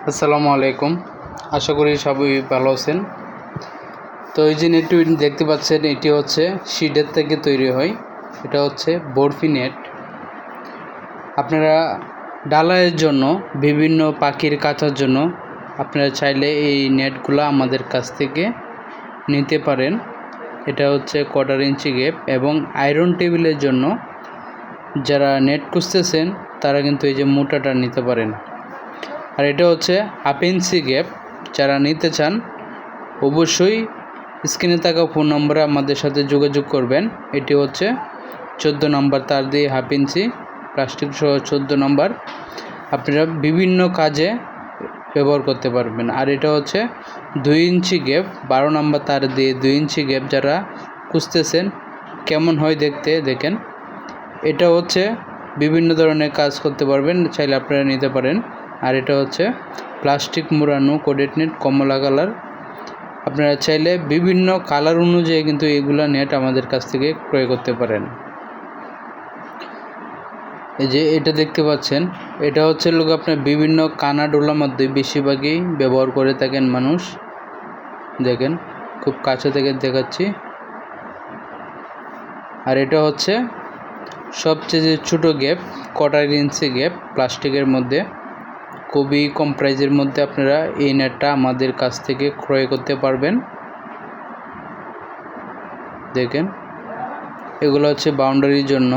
আসসালামু আলাইকুম। আশা করি সবাই ভালো আছেন। তো এই যে নেটটি দেখতে পাচ্ছেন, এটি হচ্ছে শিডের থেকে তৈরি হয়। এটা হচ্ছে বরফি নেট। আপনারা ডালায়ের জন্য, বিভিন্ন পাখির কাচার জন্য আপনারা চাইলে এই নেটগুলো আমাদের কাছ থেকে নিতে পারেন। এটা হচ্ছে 1/4 ইঞ্চি গ্যাপ, এবং আয়রন টেবিলের জন্য যারা নেট খুঁজতেছেন তারা কিন্তু এই যে মোটাটা নিতে পারেন। আর এটা হচ্ছে 1/2 ইঞ্চি গ্যাপ। যারা নিতে চান অবশ্যই স্ক্রিনে থাকা ফোন নম্বরে আমাদের সাথে যোগাযোগ করবেন। এটি হচ্ছে 14 নম্বর তার দিয়ে 1/2 ইঞ্চি প্লাস্টিক সহ 14 নম্বর। আপনারা বিভিন্ন কাজে ব্যবহার করতে পারবেন। আর এটা হচ্ছে 2 ইঞ্চি গ্যাপ 12 নম্বর তার দিয়ে 2 ইঞ্চি গ্যাপ। যারা খুঁজতেছেন কেমন হয় দেখতে, দেখেন। এটা হচ্ছে বিভিন্ন ধরনের কাজ করতে পারবেন, চাইলে আপনারা নিতে পারেন। আর এটা হচ্ছে প্লাস্টিক মোড়ানো কোডেড নেট কমলা কালার। আপনারা চাইলে বিভিন্ন কালার অনুযায়ী কিন্তু এগুলা নেট আমাদের কাছ থেকে ক্রয় করতে পারেন। এই যে এটা দেখতে পাচ্ছেন, এটা হচ্ছে লোক আপনার বিভিন্ন কানাডোলার মধ্যে বেশিরভাগই ব্যবহার করে থাকেন মানুষ। দেখেন, খুব কাছে থেকে দেখাচ্ছি। আর এটা হচ্ছে সবচেয়ে ছোটো গ্যাপ 1/4 ইঞ্চি গ্যাপ প্লাস্টিকের মধ্যে। খুবই কম প্রাইজের মধ্যে আপনারা এই নেটটা আমাদের কাছ থেকে ক্রয় করতে পারবেন। দেখেন, এগুলো হচ্ছে বাউন্ডারির জন্য।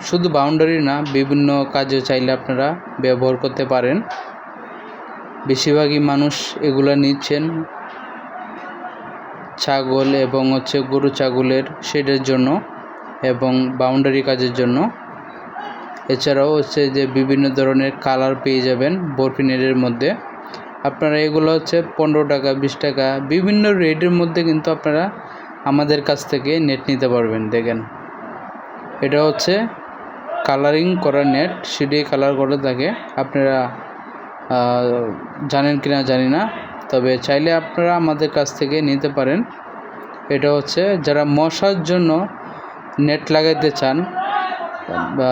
শুধু বাউন্ডারি না, বিভিন্ন কাজে চাইলে আপনারা ব্যবহার করতে পারেন। বেশিরভাগই মানুষ এগুলো নিচ্ছেন ছাগল এবং হচ্ছে গরু ছাগলের শেডের জন্য এবং বাউন্ডারি কাজের জন্য। এছাড়াও হচ্ছে যে বিভিন্ন ধরনের কালার পেয়ে যাবেন বরফি নেটের মধ্যে। আপনারা এগুলো হচ্ছে 15 টাকা, 20 টাকা বিভিন্ন রেটের মধ্যে কিন্তু আপনারা আমাদের কাছ থেকে নেট নিতে পারবেন। দেখেন, এটা হচ্ছে কালারিং করা নেট, সেটি কালার করা থাকে। আপনারা জানেন কিনা জানি না, তবে চাইলে আপনারা আমাদের কাছ থেকে নিতে পারেন। এটা হচ্ছে যারা মশার জন্য নেট লাগাইতে চান, বা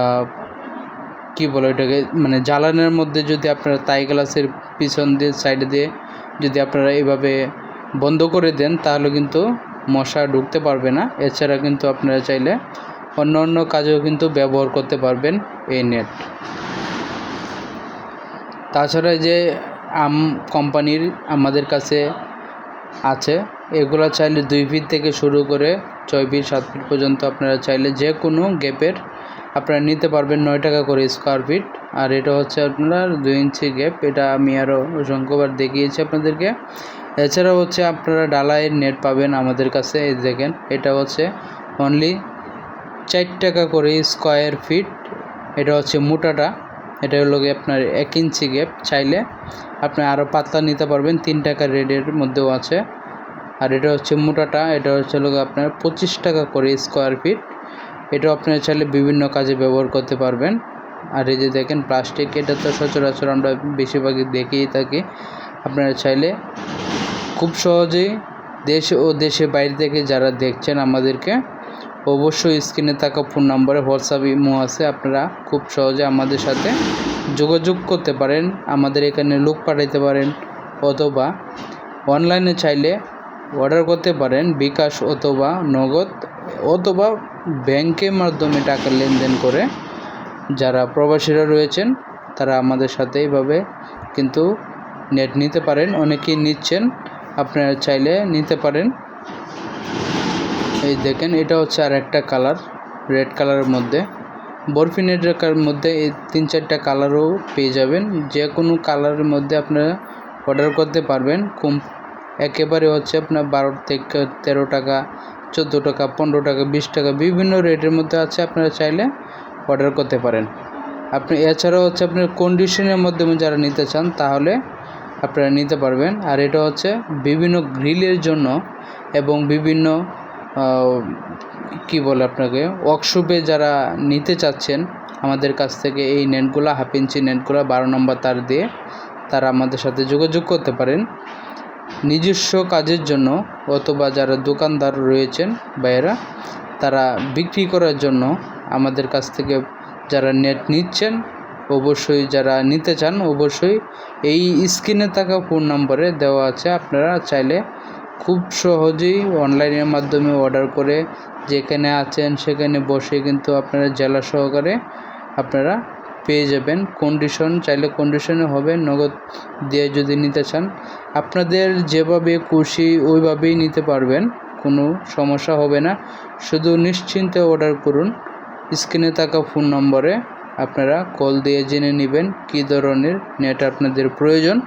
কী বলে এটাকে, মানে জ্বালানোর মধ্যে যদি আপনারা তাই গ্লাসের পিছন দিয়ে সাইডে দিয়ে যদি আপনারা এভাবে বন্ধ করে দেন তাহলে কিন্তু মশা ঢুকতে পারবে না। এছাড়া কিন্তু আপনারা চাইলে অন্য অন্য কাজেও কিন্তু ব্যবহার করতে পারবেন এই নেট। তাছাড়া যে কোম্পানির আমাদের কাছে আছে, এগুলো চাইলে 2 ফিট থেকে শুরু করে 6 ফিট 7 ফিট পর্যন্ত আপনারা চাইলে যে কোনো গ্যাপের আপনারা নিতে পারবেন 9 টাকা করে স্কোয়ার ফিট। আর এটা হচ্ছে আপনার 2 ইঞ্চি গ্যাপ, এটা আমি আরও অসংখ্যবার দেখিয়েছি আপনাদেরকে। এছাড়াও হচ্ছে আপনারা ডালাইয়ের নেট পাবেন আমাদের কাছে। এই দেখেন, এটা হচ্ছে অনলি 4 টাকা করে স্কোয়ার ফিট। এটা হচ্ছে মোটাটা, এটা হলো আপনার 1 ইঞ্চি গ্যাপ। চাইলে আপনি আরও পাতলা নিতে পারবেন, 3 টাকার রেটের মধ্যেও আছে। আর এটা হচ্ছে মোটাটা, এটা হচ্ছে আপনার 25 টাকা করে স্কোয়ার ফিট। এটাও আপনারা চাইলে বিভিন্ন কাজে ব্যবহার করতে পারবেন। আর এই যে দেখেন প্লাস্টিক, এটা তো সচরাচর আমরা বেশিরভাগই দেখেই থাকি। আপনারা চাইলে খুব সহজেই দেশ ও দেশের বাইরে থেকে যারা দেখছেন আমাদেরকে, অবশ্যই স্ক্রিনে থাকা ফোন নম্বরে হোয়াটসঅ্যাপ ইমো আছে, আপনারা খুব সহজে আমাদের সাথে যোগাযোগ করতে পারেন। আমাদের এখানে লোক পাঠাইতে পারেন, অথবা অনলাইনে চাইলে অর্ডার করতে পারেন বিকাশ অথবা নগদ, অথবা ব্যাংকের মাধ্যমে টাকা লেনদেন করে। যারা প্রবাসীরা রয়েছেন তারা আমাদের সাথে এইভাবে কিন্তু নেট নিতে পারেন। অনেকেই নিচ্ছেন, আপনারা চাইলে নিতে পারেন। এই দেখেন, এটা হচ্ছে আর একটা কালার, রেড কালারের মধ্যে। বরফি নেটের মধ্যে এই 3-4টা কালারও পেয়ে যাবেন। যে কোনো কালারের মধ্যে আপনারা অর্ডার করতে পারবেন। একেবারে হচ্ছে আপনার 12 থেকে 13 টাকা, 14 টাকা, 15 টাকা, 20 টাকা বিভিন্ন রেটের মধ্যে আছে। আপনারা চাইলে অর্ডার করতে পারেন। আপনি এছাড়াও হচ্ছে আপনার কন্ডিশনের মাধ্যমে যারা নিতে চান তাহলে আপনারা নিতে পারবেন। আর এটা হচ্ছে বিভিন্ন গ্রিলের জন্য এবং বিভিন্ন কি বলে আপনাকে ওয়ার্কশপে যারা নিতে চাচ্ছেন আমাদের কাছ থেকে এই নেটগুলো, 1/2 ইঞ্চি নেটগুলো 12 নম্বর তার দিয়ে, তারা আমাদের সাথে যোগাযোগ করতে পারেন নিজস্ব কাজের জন্য, অথবা যারা দোকানদার রয়েছেন বাইরা, তারা বিক্রি করার জন্য আমাদের কাছ থেকে যারা নেট নিচ্ছেন অবশ্যই যারা নিতে চান অবশ্যই এই স্ক্রিনে থাকা ফোন নম্বরে দেওয়া আছে। আপনারা চাইলে খুব সহজেই অনলাইনের মাধ্যমে অর্ডার করে যেখানে আছেন সেখানে বসে কিন্তু আপনারা জেলা সহকারে আপনারা পেয়ে যাবেন। কন্ডিশন চাইলে কন্ডিশনে হবে, নগদ দিয়ে যদি নিতে চান আপনাদের যেভাবে খুশি ওইভাবেই নিতে পারবেন, কোনো সমস্যা হবে না। শুধু নিশ্চিন্তে অর্ডার করুন। স্ক্রিনে থাকা ফোন নম্বরে আপনারা কল দিয়ে জেনে নেবেন কী ধরনের নেট আপনাদের প্রয়োজন।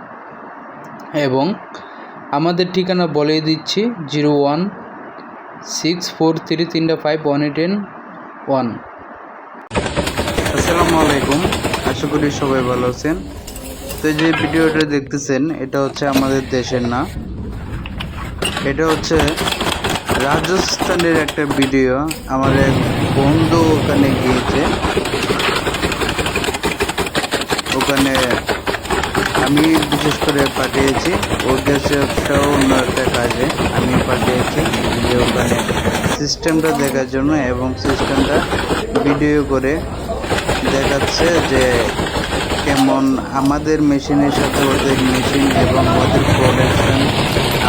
এবং আমাদের ঠিকানা বলে দিচ্ছি 0164335181। আসসালামু আলাইকুম, আশা করি সবাই ভালো আছেন। তো যে ভিডিওটা দেখতেছেন এটা হচ্ছে আমাদের দেশের না, এটা হচ্ছে রাজস্থানের একটা ভিডিও। আমার এক বন্ধু ওখানে গিয়েছে, ওখানে আমি বিশেষ করে পাঠিয়েছি, ওর কাছে অন্য একটা কাজে আমি পাঠিয়েছি যে ওখানে সিস্টেমটা দেখার জন্য, এবং সিস্টেমটা ভিডিও করে দেখাচ্ছে যে কেমন আমাদের মেশিনের সাথে ওদের মেশিন এবং ওদের প্রোডাকশন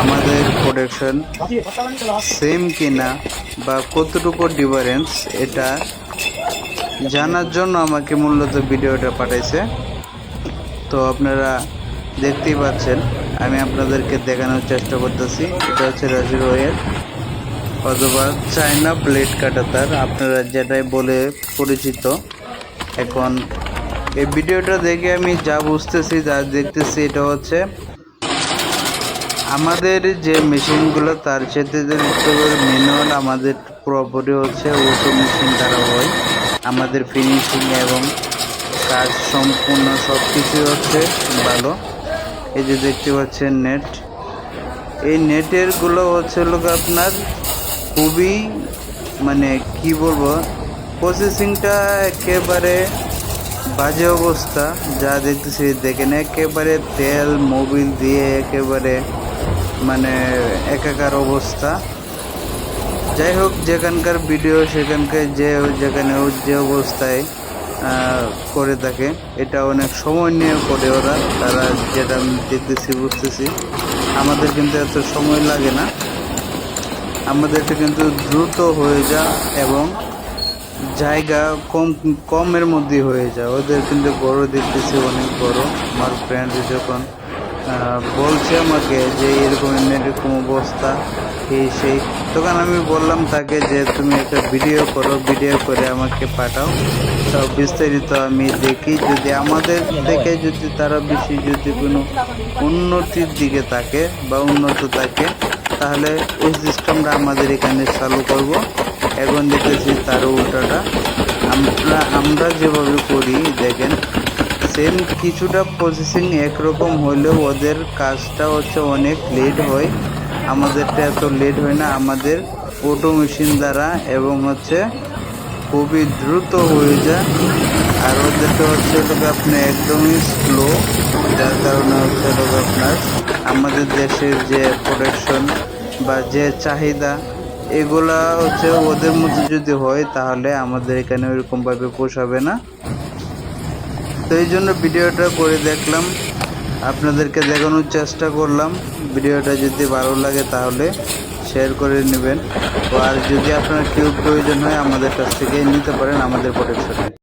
আমাদের প্রোডাকশন সেম কিনা বা কতটুকু ডিফারেন্স, এটা জানার জন্য আমাকে মূলত ভিডিওটা পাঠাইছে। তো আপনারা দেখতেই পাচ্ছেন, আমি আপনাদেরকে দেখানোর চেষ্টা করতেছি। এটা হচ্ছে রাজুর ওয়ার অথবা চায়না ব্লেড কাটাতার, আপনারা যেটাই বলে পরিচিত। এখন এই ভিডিওটা দেখে আমি যা বুঝতেছি যা দেখতেছি, এটা হচ্ছে আমাদের যে মেশিনগুলো তার সাথে ম্যানুয়াল, আমাদের পুরোপুরি হচ্ছে অটো মেশিন দ্বারা হয়। আমাদের ফিনিশিং এবং কাজ সম্পূর্ণ সব কিছুই হচ্ছে ভালো। এই যে দেখতে পাচ্ছেন নেট, এই নেটেরগুলো হচ্ছে লোক আপনার খুবই মানে কি বলবো, প্রসেসিংটা একেবারে বাজে অবস্থা। যা দেখতেছি দেখেন, একেবারে তেল মোবিল দিয়ে একেবারে মানে একাকার অবস্থা। যাই হোক, যেখানকার ভিডিও সেখানকার যেখানে যে অবস্থায় করে থাকে, এটা অনেক সময় নিয়ে করে ওরা, তারা যেটা আমি দেখতেছি বুঝতেছি। আমাদের কিন্তু এত সময় লাগে না, আমাদেরটা কিন্তু দ্রুত হয়ে যায় এবং জায়গা কমের মধ্যে হয়ে যায়। ওদের কিন্তু বড় দেখতেছি, অনেক বড়। আমার ফ্রেন্ড যখন বলছে আমাকে যে এরকম অবস্থা সেই, তখন আমি বললাম তাকে যে তুমি একটা ভিডিও করো, ভিডিও করে আমাকে পাঠাও, তো বিস্তারিত আমি দেখি। যদি আমাদের থেকে যদি তারা বেশি যদি কোনো উন্নতির দিকে থাকে বা উন্নত থাকে, তাহলে ওই সিস্টেমটা আমাদের এখানে চালু করব। এখন দেখতেছি তার উল্টাটা আমরা যেভাবে করি দেখেন, সেম কিছুটা প্রসেসিং একরকম হলেও ওদের কাজটা হচ্ছে অনেক লেট হয়, আমাদেরটা এত লেট হয় না। আমাদের অটো মেশিন দ্বারা এবং হচ্ছে খুবই দ্রুত হয়ে যায়, আর ওদেরটা হচ্ছে আপনি একদমই স্লো। যার কারণে হচ্ছে আপনার আমাদের দেশের যে প্রোডাকশন বা যে চাহিদা, এগুলা হচ্ছে ওদের মধ্যে যদি হয় তাহলে আমাদের এখানে ওইরকমভাবে পোষাবে না। তো এই জন্য ভিডিওটা করে দেখলাম, আপনাদেরকে দেখানোর চেষ্টা করলাম। ভিডিওটা যদি ভালো লাগে তাহলে শেয়ার করে নেবেন, আর যদি আপনার কেউ প্রয়োজন হয় আমাদের কাছ থেকে নিতে পারেন আমাদের প্রোডাকশনে।